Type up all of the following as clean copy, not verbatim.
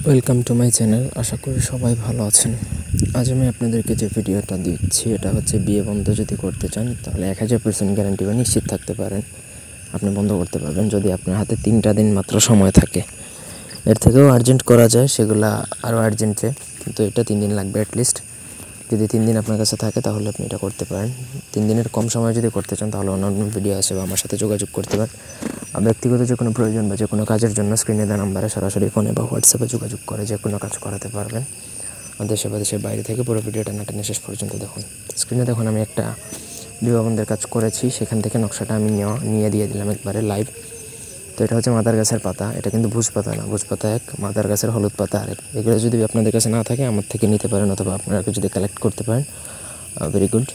Welcome to my channel. আশা করি সবাই ভালো আছেন। আজ আমি আপনাদেরকে যে ভিডিওটা দিচ্ছি এটা হচ্ছে বিয়ে বন্ধ যদি করতে চান তাহলে 1000% গ্যারান্টি বা নিশ্চিত থাকতে পারেন আপনি বন্ধ করতে পারবেন যদি আপনার হাতে 3টা দিন মাত্র সময় থাকে। এর থেকেও আর্জেন্ট করা যায়, সেগুলো আরও আর্জেন্টে, কিন্তু এটা 3 দিন লাগবে অ্যাটলিস্ট। যদি 3 দিন আপনার কাছে থাকে তাহলে আপনি এটা করতে পারেন। 3 দিনের কম সময় যদি করতে চান তাহলে অন্যান্য ভিডিও আছে বা আমার সাথে যোগাযোগ করতে পারেন। ব্যক্তিগত যে কোনো প্রয়োজন বা যে কোনো কাজের জন্য স্ক্রিনে দেওয়া নাম্বারে সরাসরি ফোনে বা হোয়াটসঅ্যাপে যোগাযোগ করে যে কোনো কাজ করাতে পারবেন। দেশে বা দেশের বাইরে থেকে পুরো ভিডিওটা না টেনে শেষ পর্যন্ত দেখুন। স্ক্রিনে দেখুন আমি একটা বিবাহবন্ধের কাজ করেছি, সেখান থেকে নকশাটা আমি নিয়ে দিয়ে দিলাম একবারে লাইভ। তো এটা হচ্ছে মাদার গাছের পাতা, এটা কিন্তু ভুজ পাতা না, ভুজ পাতা এক, মাদার গাছের হলুদ পাতা আরেক। এগুলো যদি আপনাদের কাছে না থাকে আমার থেকে নিতে পারেন, অথবা আপনারা যদি কালেক্ট করতে পারেন ভেরি গুড।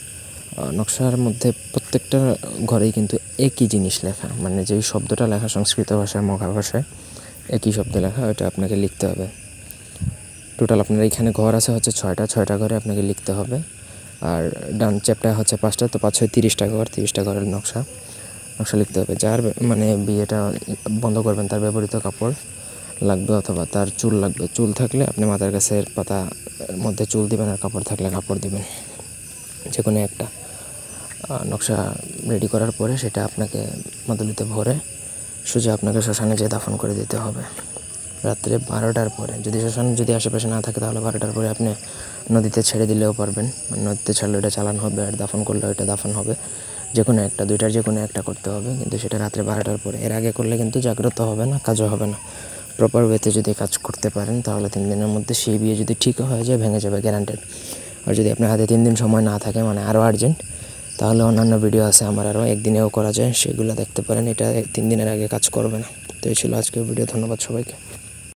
নকশার মধ্যে প্রত্যেকটা ঘরেই কিন্তু একই জিনিস লেখা, মানে যেই শব্দটা লেখা সংস্কৃত ভাষায় মঘা ভাষায় একই শব্দ লেখা, ওইটা আপনাকে লিখতে হবে। টোটাল আপনার এখানে ঘর আছে হচ্ছে 6টা ঘরে আপনাকে লিখতে হবে। আর ডান চ্যাপটা হচ্ছে 5টা, তো 5 6 30টা ঘর, 30টা ঘরের নকশা লিখতে হবে। যার মানে বিয়েটা বন্ধ করবেন তার ব্যবহৃত কাপড় লাগবে, অথবা তার চুল লাগবে। চুল থাকলে আপনি মাদার গাছের পাতার মধ্যে চুল দিবেন, আর কাপড় থাকলে কাপড় দিবেন, যে কোনো একটা। নকশা রেডি করার পরে সেটা আপনাকে মাদুলিতে ভরে সোজা আপনাকে শ্মশানে যেয়ে দাফন করে দিতে হবে রাত্রে 12টার পরে। যদি শ্মশান যদি আশেপাশে না থাকে তাহলে 12টার পরে আপনি নদীতে ছেড়ে দিলেও পারবেন, মানে নদীতে ছাড়লে ওটা চালান হবে, আর দাফন করলে ওইটা দাফন হবে। যে কোনো একটা, দুইটার যে কোনো একটা করতে হবে, কিন্তু সেটা রাত্রে 12টার পরে। এর আগে করলে কিন্তু জাগ্রত হবে না, কাজও হবে না। প্রপার ওয়েতে যদি কাজ করতে পারেন তাহলে 3 দিনের মধ্যে সেই বিয়ে যদি ঠিক হয়ে যায় ভেঙে যাবে গ্যারান্টেড। আর যদি আপনার হাতে 3 দিন সময় না থাকে, মানে আরও আর্জেন্ট, তাহলে অন্যান্য ভিডিও আছে আমার, আরও একদিনেও করা যায়, সেগুলো দেখতে পারেন। এটা 3 দিনের আগে কাজ করবে না। তো এই ছিল আজকের ভিডিও। ধন্যবাদ সবাইকে।